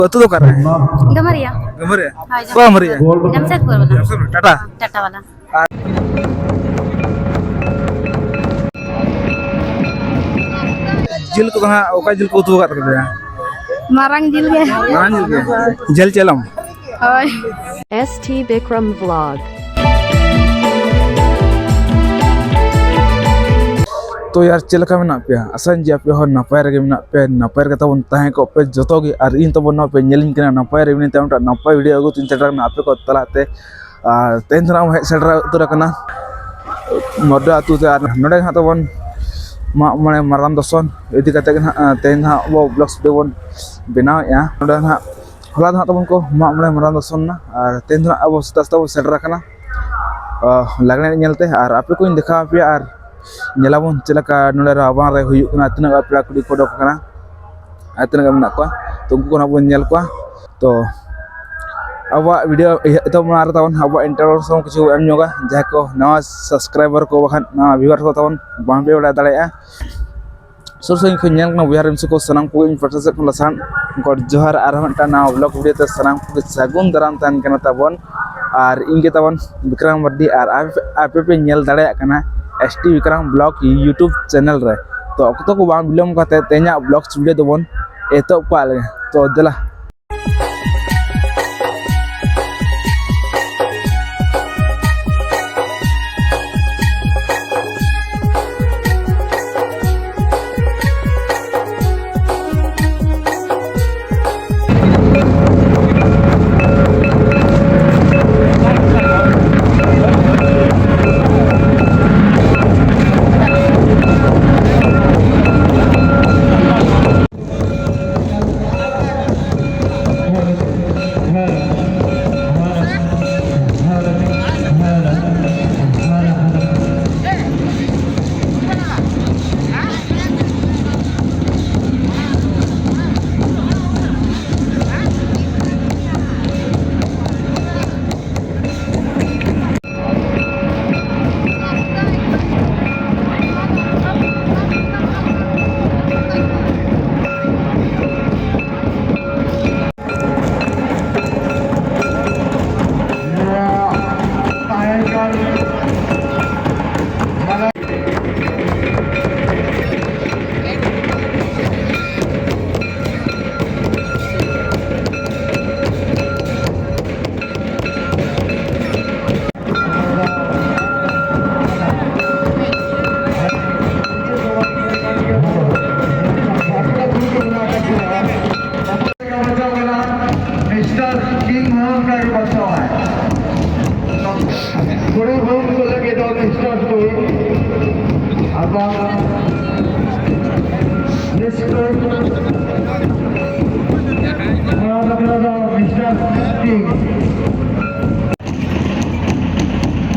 तो दो कर रहे हैं गमरिया गमरे हाँ कौन गमरे जमशेदपुर वाला टाटा टाटा वाला जिल को कहाँ ओका जिल को तो कर रहे हैं मारंग जिल के हाँ जिल के जल चलम हाय ST Bikram Vlog. तो यार चलका में ना पे आसान जी पे हो नपाय रे में पे नपाय रे तबन ताहे को पे जतो गे आर इन तबन ना पे नेलिन कना नपाय रे में तमटा नपाय वीडियो अगु तीन चटर ना पे को तलाते आर तेन धरा हे सेडरा उतरा कना मडा अतु ते आर नडे हा तबन माने माराम दसन इदि कते तेन हा वो ब्लॉग्स देवन बनाव या नडे हा हला हा तबन को माने माराम दसन ना आर तेन धरा अब सस्ता सेडरा कना लगने नेलते आर आपे को देखा पे are nyelabon celaka nolera abang re huyuk kena tenaga pela kudi kodok kana tenaga menak ko to ko na bon nyel ko to awa video itu menar tahun awa intro sama kichu em nyoga jako nawa subscriber ko bahan na viewer ko tahun bang be udah dalaya so ko nyel na biar imsu ko sanang ko infrastructure ko lasan ko johar arhamta na vlog video te sanang ko sagun daram tan kana tabon ar inge tabon Bikram Mardi ar app nyel dalaya kana ST Bikram Vlog YouTube channel रे तो अक्तो को बांग बिलोम का तेन्या blogs video दोबन एतो पाले तो दला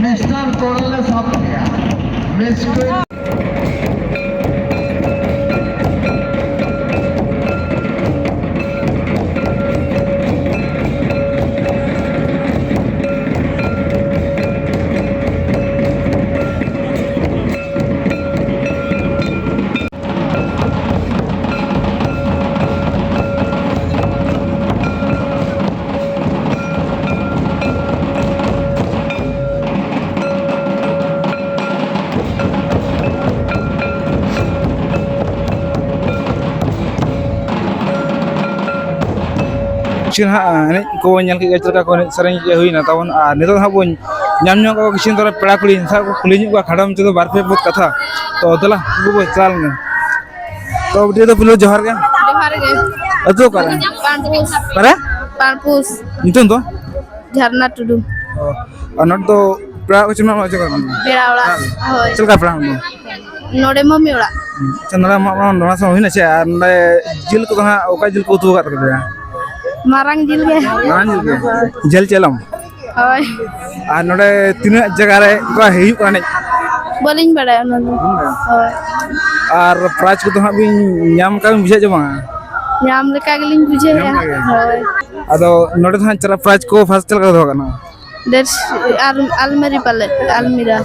mister coral साहब मिस्टर किसिन हा ने को nyal ke gachar ka ko sareng ke huina tabon nito ha bon nyam nyam ko kisin tora peda kuli sa ko kuli nyu ka khadam to bar pe बहुत कथा तो दला वो चल ने तो दे तो पिलो जोहार के अतो करे करे पानपुस नितन तो झरना टुडू अनट तो पड़ा को चमा मा जकर बेरावड़ा होय चल का पड़ा नोडे मम्मी ओड़ा चंद्रा मा नोना सो हुइना छे अंडे जिल को कहा ओका जिल को तो कर दे मारंग जिल के मारंग जिल के जल चलम होय आ नोडे तीन जगह रे को हियु काने बलिंग बड़ा ओनो होय और प्राइज को तो हम नाम का बुझे जमा नाम लेका गेलिंग बुझे होय अदो नोडे थान चला प्राइज को फर्स्ट चल कर दो कना देश अलमेरी पाले अलमीरा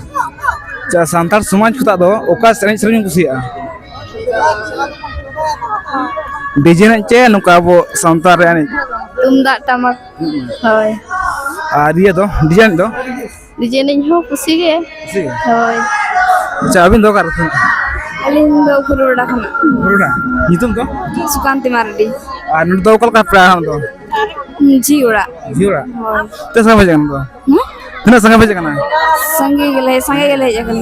चा सांतार समाज खुता दो ओका सरें सरें कुसिया डीजे एनᱮᱡ चे नुका अबो सावतार रे एनᱮᱡ तुमदाग टामक होय और ये तो डीजे एनᱮᱡ दो डीजे नहीं हो खुशी के होय अच्छा अबिन दो कर अलिंग दो कुरुड़ा खना बुरुडा नितुम तो सुकांति मारडी और नड दो कल का प्रा हम तो जी उड़ा जीरा होय ते संगे बजे तो तना संगे बजे kana संगे गेले जकन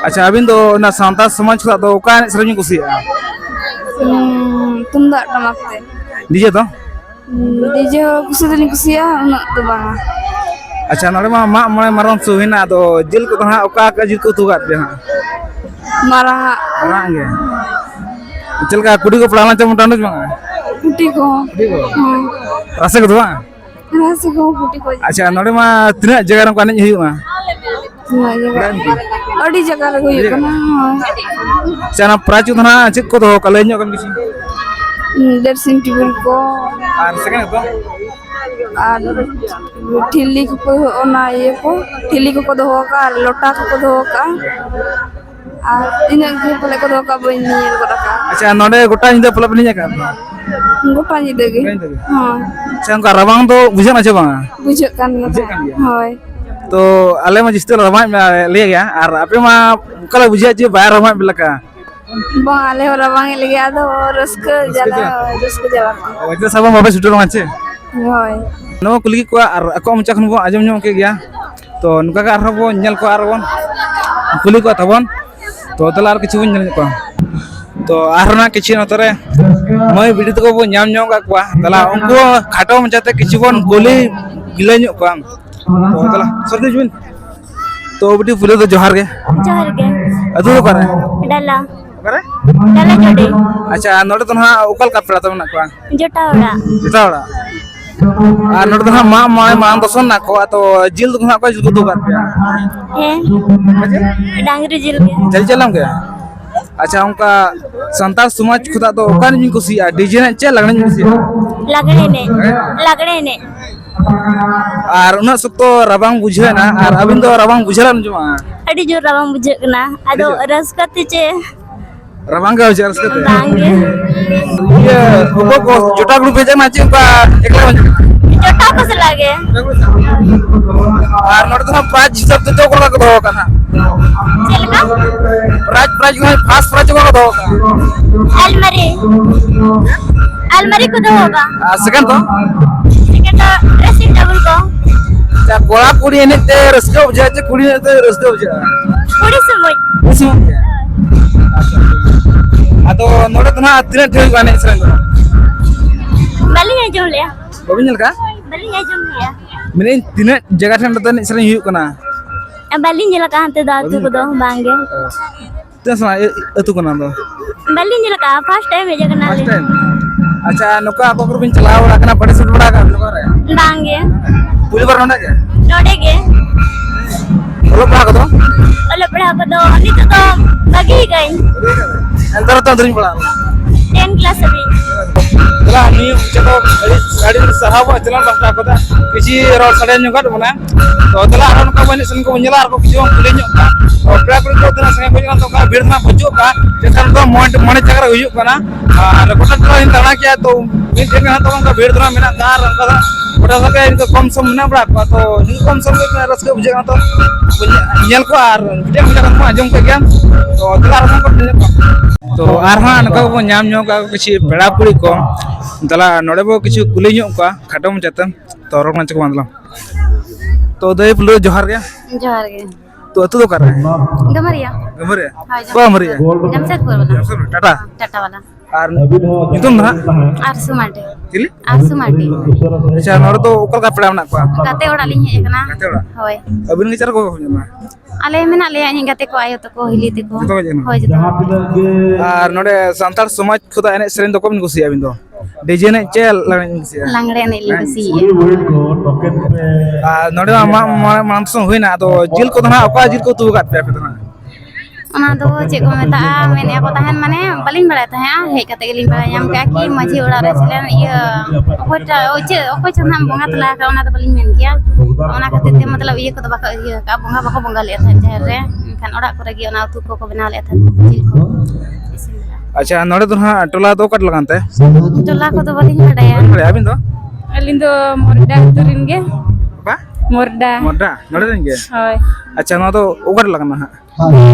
अच्छा अबिन दो ना सावता समाज खुदा दो का एनᱮᱡ सेरेñ कुसिया तुमदाग टामक ते डीजे तो डीजे हो खुशी दलिंग कुसिया उना तो बांगा अच्छा नडे मा मा मणे मारन सुहिना दो जिल को हा ओका का जिल को तुगात पे हा मारा रांगे चल का कुड़ी को पड़ाना चम टांडो बंगा कुटी को रसे को दुआ रासे को कुटी को अच्छा नडे मा तिना जगह रम काने हियुमा अड़ी जगह रे हुई कना चना प्राचु धना चिक को दो कले ᱧᱚᱜ kan किसी ड्रेसिंग टेबल को और सेकंड तो और ठिल्ली को ओना ये को ठिल्ली को दोहो का लोटा को दोहो का और इना के पले को दोहो का बनियल को रखा अच्छा नडे गोटा इंदा पला पनी का गोटा जी देगे हां चन का रवांग तो बुझे ना बंगा बुझे kan होय तो आले मा जिस्ते रवांग ले गया और आपे मा कला बुझे जे बाहर रवांग बिलका बाले रवांग ले गया तो रस्क जला वजह सब बाबे सुटल माचे होय नो कुली को और अको मचा खन बो आजम ᱧᱚᱜ के गया तो नुका का आरो बो नेल को आरो बन कुली को तबन तो तला आर किछु नेल को तो आरना किछि नतरे मय बिडी को बो ᱧᱟᱢ ᱧᱚᱜ का को तला उनको खाटो मचाते किछु बन कुली गिले ᱧᱚᱜ को तो तला सरदे जुन तो बिडी फुले तो जोहार के अदु करे डाला करे डाला जोड़े अच्छा नोडे तो ना उकल का पड़ा तो ना को जोटा ओड़ा जेता ओड़ा और नोड तो मा माय मान दसन ना को तो जिल तो ना को जिल को दो कर है डांगरी जिल के चल चलम के अच्छा उनका संताल समाज खुदा तो ओकान जिन कुसिया डीजे ने चे लगने कुसिया लगड़े ने और उना सब तो रबांग बुझे ना और अबिन तो रबांग बुझला न जमा अड़ी जोर रवांग बुझे कना आदो रसकते चे रबांग का विचार सकते बांगे ये उनको को जोटा ग्रुप भेजा ना चे का एकला बन जोटा को से लागे और नोड तो प्राइज सब तो को दो कना चलका प्राइज को फास्ट प्राइज को दो अलमारी को दो होगा सेकंड तो ड्रेसिंग टेबल को जा कोला कुड़ी ने ते रस्को बुझे चे कुड़ी ने ते रस्को बुझे पूरी समय अतो नोडे तो ना तिने ठेल गाने इसरन बलिंग है जो लिया बबिनल का बलिंग है जो लिया मिने तिने जगह ठन तो इसरन हियु कना बलिंग जला का हंते दातु को दो बांगे तसना अतु कना दो बलिंग जला का फर्स्ट टाइम है जगना फर्स्ट टाइम अच्छा नुका आप पर बिन चलाव बड़ा कना पड़े सुट बड़ा का नुका रे बांगे पुली पर नोडे के नोडे के ओलो पड़ा को दो ओले पढ़ा को दो नित तो बगी गई अंदर तो अंदर पड़ा 10 क्लास अभी तला नी चलो गाड़ी सहाबो चला लगता को दा किसी रोड सड़े नुका बना तो तला आरन का बने सन को बनेला आर को किसी पुली नु और प्रा को तो तना संगे बजना तो का भीड़ ना बजो का जखन तो मने जगह हुयु कना और गोटा तो इन तना किया तो इन जगह तो का भीड़ तना मेना कार का गोटा सके इनको कम सम ना बड़ा तो इन कम सम में रस के बुझेगा तो नेल को और वीडियो में जगह आजम के गया तो तला आरन को तो आरहा नका को नाम ᱧᱚᱜ का किसी बेड़ा पुड़ी को तला नोडे बो किसी कुली ᱧᱚᱜ का खाटो मचाते तो रोड मंच को बांधला तो दई पुलो जोहार के तो अतु दो कर रहे गमरिया गमरे को गमरे जमशेदपुर वाला टाटा वाला और नितुम ना आरसु माटी चिली आरसु माटी अच्छा नोड तो ओकल का पड़ा ना को गाते ओड़ा लिኝ हे कना गाते ओड़ा होय अबिन के चार को होना आले मेना ले इन गाते को आयो तो को हिली ते को जतो जन होय जतो और नोडे संताल समाज खुदा एने सेरेन दो कोन कुसिया बिन दो डीजे ने चेल लगन कुसिया लांगड़े ने लिंग सी नोडे मा मानसो होइना तो जिल को ना ओका जिल को तू गात पे तो ना ओना दो चे को मेता मेने को तहन माने बलिन बड़ा तहया हे कते गेलिन बड़ा याम का की माझी ओड़ा रे चलेन ये ओकोटा ओचे ओकोच हम बंगा तला का ओना तो बलिन मेन किया ओना खातिर ते मतलब ये को तो बाका ये का बंगा ले था जहर रे खान ओड़ा करे गी ओना तू को बना ले था जिल को अच्छा नोड़े तो हाँ टोला तो कट लगाते टोला को तो बालिंग बड़ाया अबिन तो अलिंग दो मोरडा तुरिन गे बा मोरडा मोटा नोड़े देंगे होय अच्छा नो तो उकट लगाना हाँ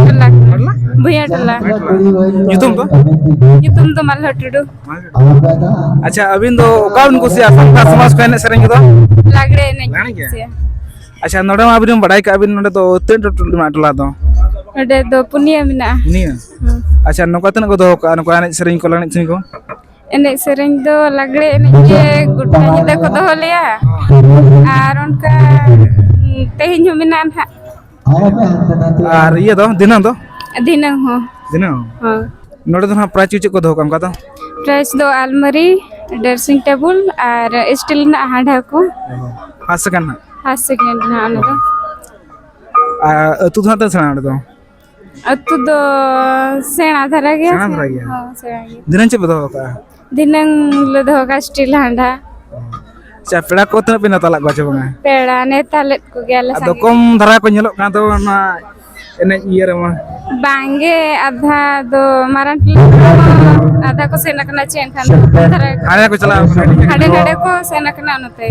टोला टोला भुया टोला युतुम तो युतुम तो मल्हटुडु अच्छा अबिन तो उकाउन कुसिया संता समाज को एने सेरेंगे तो लागड़े ने लाने के अच्छा नोड़े मा अबिन बड़ाई का अबिन नोड़े तो तीन टोला तो ओडे दो पुनिया मिना निया अच्छा नोका तन को दो का नोका एने सेरेंग को लाने सेरेंग को एने सेरेंग दो लागड़े एने के गुड्डा हिदा को दो लिया आर उनका तेहिन हो मिना हा और ये तो दिना दिनंग हो हां नोड़े तो हाँ प्राइस चीज को दो काम का तो प्राइस दो अलमारी ड्रेसिंग टेबल और स्टील ना हांडा को हाथ सेकंड हाथ सेकंड ना अनु दो तू तो हाँ सेना तो अतु दो सेना धरा गया सेना धरा गया। हां सेना गया दिनन चे बदो का दिनंग ले दो का स्टील हांडा अच्छा पेड़ा को तना पिना तलाक बाचे बंगा पेड़ा ने तालेट को गया ले अदो कम धरा को ñelok kan to na ene iya rema बांगे आधा दो मारन आधा को सेना कना चेन खान धरा ane ko chala हाडे नाडे को सेना कना अनुते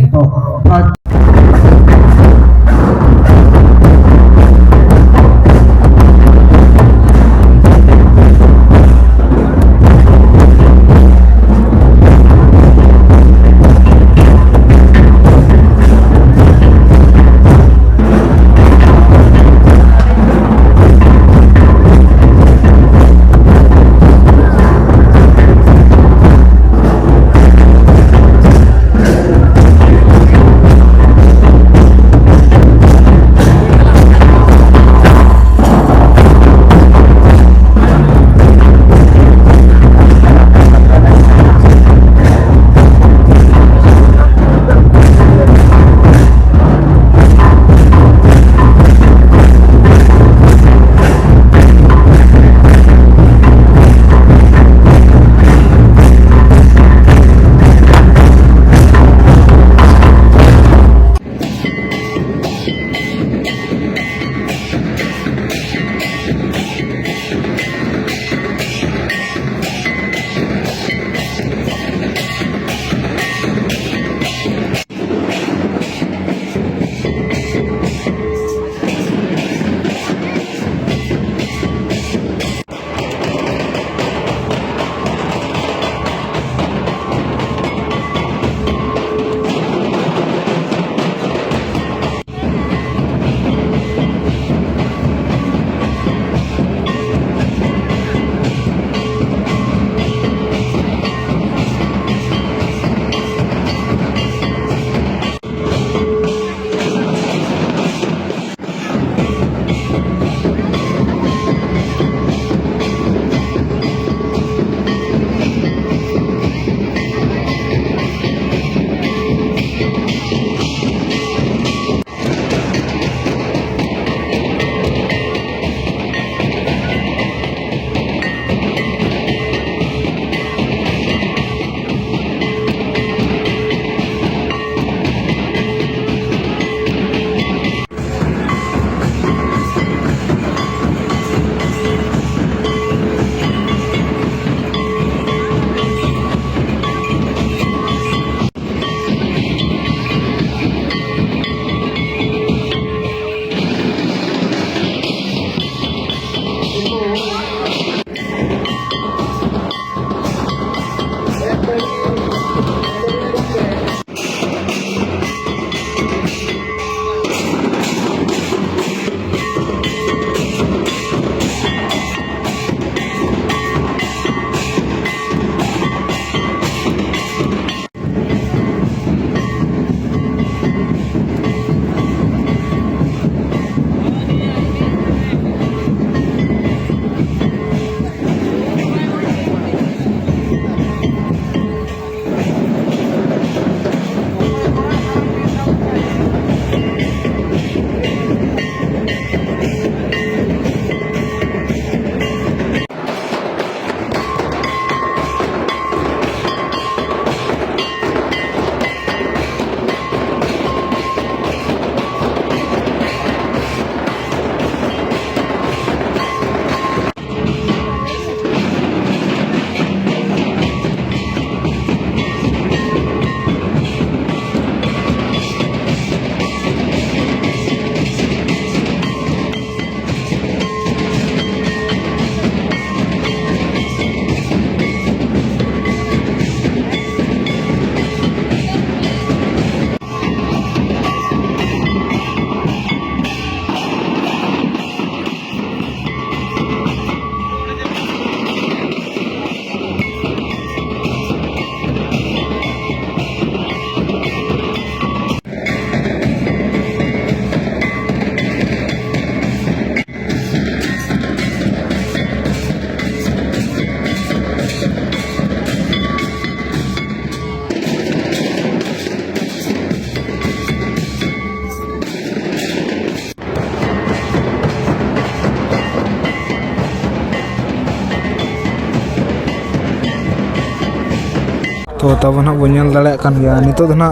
तो तब ना बन दाड़ा कान गया नितो दो ना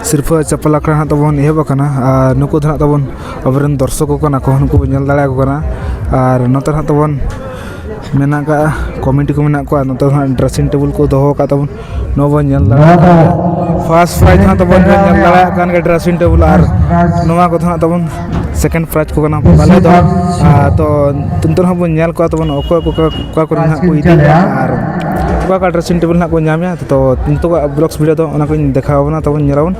सिरफा चपल आखड़ा ना तबन एहब आकना और नुको ना तबन अबरेन दर्शक को ना को नुको बन दाड़ा को ना और नोते ना तबन मेना का कमिटी को मेना को नोते ना ड्रेसिंग टेबल को दोहो का तबन नो बन दाड़ा फर्स्ट प्राइज ना तबन दाड़ा कान के ड्रेसिंग टेबल और नोवा को ना तबन सेकंड प्राइज को ना बाले दो तो तुम हम बन को तबन को ना को इदी और का ड्रेसिंग टेबल ना को नाम तो नितो का ब्लॉग्स वीडियो तो ना को देखावना तबन नेरावन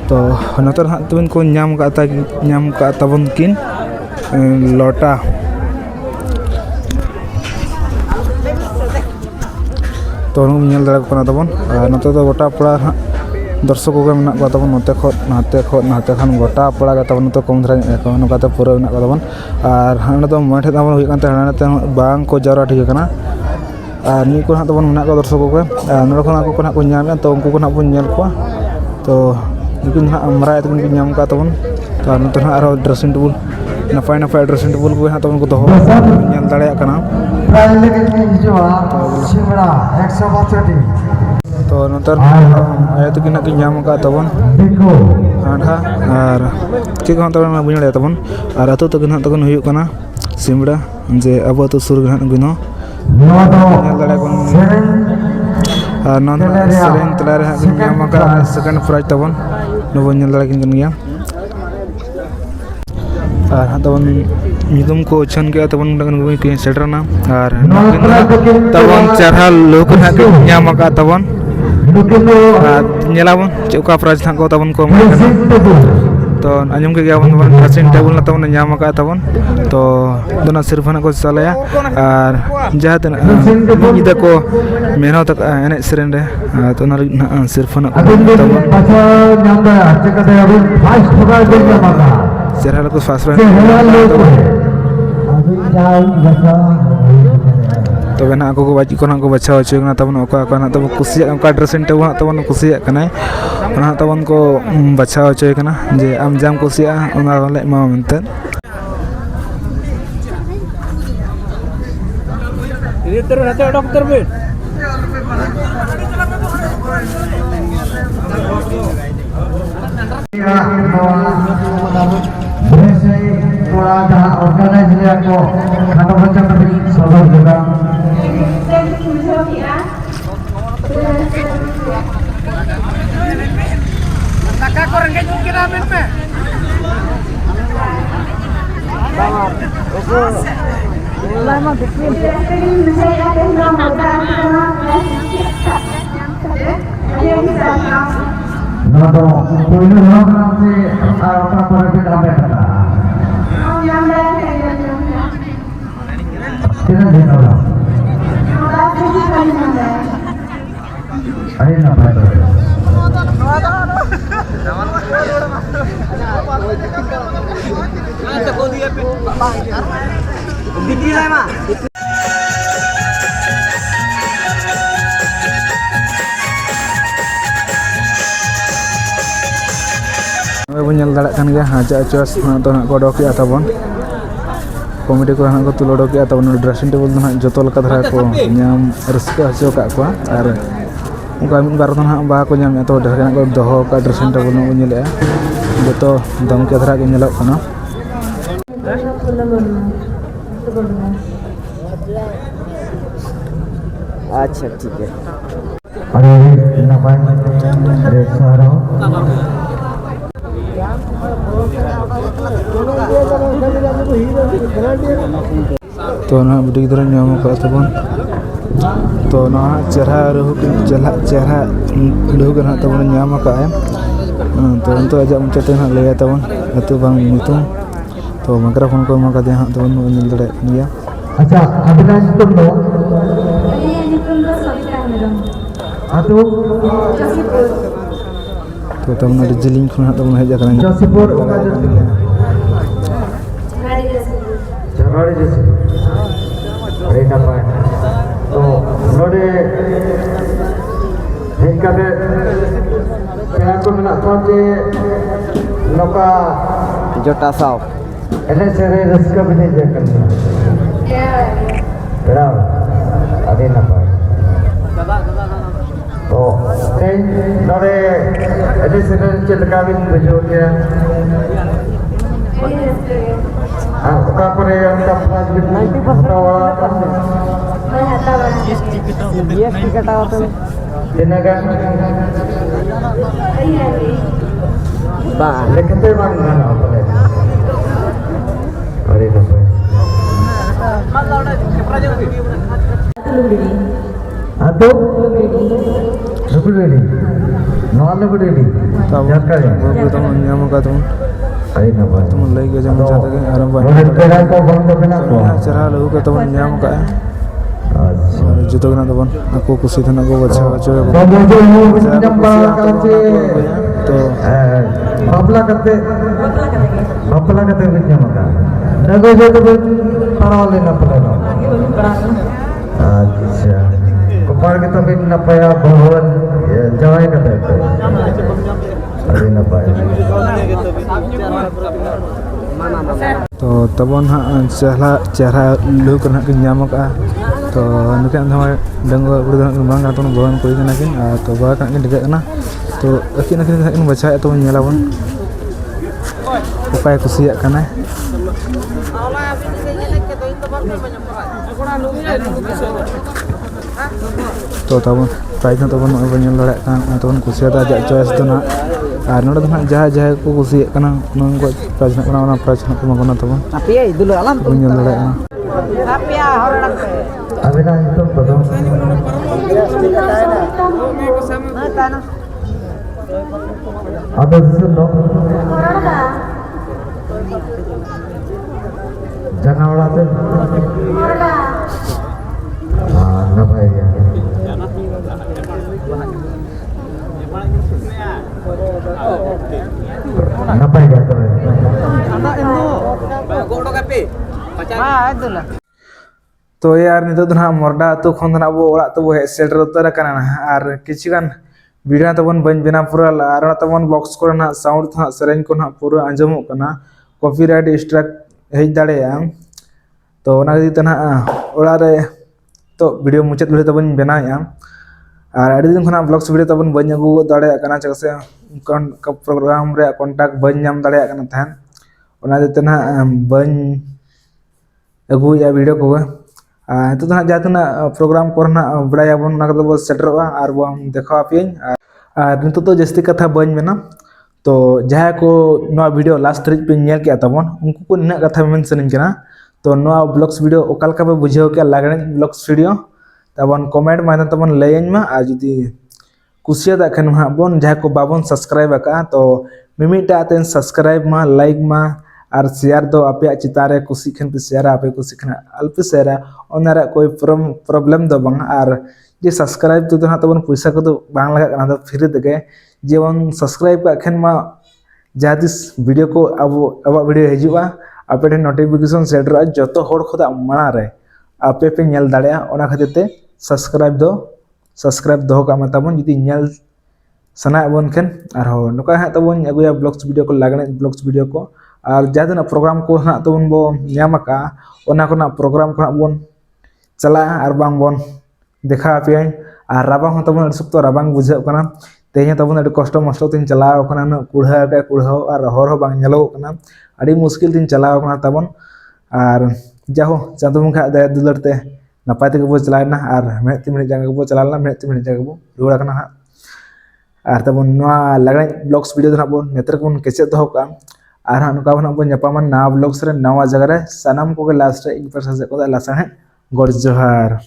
तो नोते ना तबन को नाम का तबन किन लोटा तो नेल दाड़ा को तबन नोते तो गोटा पड़ा दर्शक को मेना को तबन नोते खान गोटा पड़ा का तबन तो कम धरा को नोकाते पूरा मेना को तबन और हाने तो मठे तबन हुई कानते हाने बांग को जावरा ठीक है और नी को तबन मेना को दर्शक को नोडे खन को ना को नाम तो उनको को ना बन नेल को तो निकुन ना मराय तबन को नाम का तबन तो नोते ना आरो ड्रेसिंग टेबल नपाय ड्रेसिंग टेबल को ना तबन को दोहो नेल दाड़ा काना तो नोतर आया तो किना की नाम का तबन आधा और के को तबन बुझ दाड़ा तबन और अतो तो किना तबन हुई कना सिमड़ा जे अब तो सुर गना गुनो दाड़ा को और नोन सेरेन तला रे नाम का सेकंड प्राइज तबन नो बन दाड़ा किन गया और तबन निगम को छन के तबन डगन को सेटरना और तबन चरहा लोक ना के नाम का तबन नेलाबन चौका प्राइज था को तबन को तो आजम के गया बन ड्रेसिंग टेबल ना तबन नाम का तबन तो दोना सिर्फ ना को चलाया और जहां तना निदा को मेहनत तक एने सेरेन रे तो ना सिर्फ ना चेहरा को फास्ट तो बेना को बाजी को ना को बचाव होना तबन ओका ना तब कुसी ओका ड्रेसिंग टेबल तबन कुसी कना ओना तबन को बचाव होचय कना जे आम जाम कुसिया ओना ले मा मेनते ini terus nanti ada dokter bin organise लिया को खाना बच्चा भी सबर देगा kakak korang kayak mungkin amin pe lama betul ना तो कोई ना से आपका पर भी काम करता कितना देना होगा अरे ना भाई बन दाड़ा कान गया हाजा चॉइस तो ना को डोक या तबन कमिटी को ना को तुलो डोक या तबन ड्रेसिंग टेबल ना जतो लका धरा को नाम रस्का हचो का को और उनका मिन बार तो ना बा को नाम तो ढेर को दोहो का ड्रेसिंग टेबल ना उनिले जतो दम के धरा के नेलो कना अच्छा ठीक है अरे ना भाई अरे सारा तो ना बुढ़ी गिदरा नाम का तबन तो ना चेहरा रहु चेहरा लहु गना तबन नाम का तो अंत आजा मुचाते ना ले तबन अतु बांग नितुम तो माइक्रोफोन को मा का तबन नेल दड़े निया अच्छा अभिनय तुम दो अतु तो तबन जिलिंग खुना तबन हेज करन जसीपुर जगाड़ी जैसे अरे ना पाए तो नोडे हेका दे क्या को मिला तो जे नोका जोटा साव ऐसे सेरे रस्का भी नहीं देखन बराबर अरे ना पाए तो नोड़े एडी सेरेन चेक लगा बिन बुझो गया आपका करे उनका प्राइस बिन 90% जीएसटी कटा होता है दिनगा बा लेकते बang गाना बोले अरे बाप atau lebih ready, non lebih ready. Jangan kaya. Bapak teman nyama ka teman. Ayo napa? Teman lagi ke zaman jatuh ke aram banyak. Boleh terang kau bangga benar kau. Cara lalu ke teman nyama ka. Juto kena teman. Aku kusi teman aku baca baca. Kamu tu nyambal kace. To. Babla kate nyama ka. Nago jatuh paral le napa le. अच्छा कपाल के तो बिन नपाया भवन जाए कते अरे नपाया तो तबन हा चेहरा लुक ना किन nyama ka तो नुके अंधमा डंगो उड़ बang का तो भवन कोई ना किन तो बा का किन दिगा ना तो अकिन किन बचा तो nyela bon उपाय कुसिया kana तो तब प्राइज तब बन लड़ा तब कुसिया आज चॉइस तो ना और नोड़ तो जहाँ जहाँ को कुसिया प्राइज प्राइज को मांगना तब बन लड़ा अबेना तो पता ada dulu jangan orang tu napa ya napa ya tu तो यार नितो तो ना मोरडा तो खन ना वो ओड़ा तो वो है सेटर उतर करना और किचगान वीडियो तबन बन बिना पूरा और तबन बॉक्स को ना साउंड था सरेन को ना पूरा अंजमो करना कॉपीराइट स्ट्राइक हेज दाड़ेया तो ओना गदी तना ओड़ा रे तो वीडियो मुचाद वीडियो तबन बनाया और अड़ी दिन खना ब्लॉग्स वीडियो तबन बन अगू दाड़ेया करना चकसे प्रोग्राम रे कांटेक्ट बन नाम दाड़ेया करना थान ओना दे तना बन अगू या वीडियो को तो जहाँ प्रोग्राम को बड़ा बन सेटरोगा और बन देखा पे और नित तो जास्ती कथा बन मेना तो जहाँ को ना वीडियो लास्ट तरीज पे नेल के तबन उनको को निना कथा मेन सनिन कना तो ना ब्लॉग्स वीडियो ओकालका पे बुझाव के लागणे ब्लॉग्स वीडियो तबन कमेंट माध्यम तबन लयन मा आ जुदी कुसिया खन मा बन जहाँ को बाबन सब्सक्राइब का तो मिमिटा तेन सब्सक्राइब मा लाइक मा और शेयर दो आपे चितारे कुसी खन पे शेयर आपे कुसी खन अल्प शेयर ओनारा कोई प्रॉब्लम दो बंग और जे सब्सक्राइब तो ना तबन पैसा को तो बांग लगा करना तो फ्री देगे जेवन सब्सक्राइब का खन मा जहादिस वीडियो को अब वीडियो हिजुआ आपे नोटिफिकेशन सेट रा जतो होड़ खुदा मना रे आपे पे नेल दाड़िया ओना खातिर ते सब्सक्राइब दो का मतबन जदी नेल सना बन खन और हो नका हा तबन अगुया ब्लॉग्स वीडियो को लागणे ब्लॉग्स वीडियो को और जहाँ प्रोग्राम को ना तबन बो नामका ओना को ना प्रोग्राम को बन चला और बांग बन देखा पे और राबांग तबन सब तो राबांग बुझे कना तेज तबन अड़ी कष्ट मष्ट तीन चलाव कना कुढ़ा के कुढ़ा और हर हो बांग नेलो कना अड़ी मुश्किल तीन चलाव कना तबन और जाहो चांदो मुखा दया दुलर ते नपाय ते बो चलाना और मेहती मिनट जगह बो चलाना मेहती मिनट जगह बो रुड़ा कना और तबन नवा लागणे ब्लॉग्स वीडियो ना बन नेतर को केचे दो का और हाँ नुका बन नापामा नवा ब्लॉग्स रे नवा जगह रे सनाम को लास्ट रे इन पर से को लास्ट है गॉड जोहार।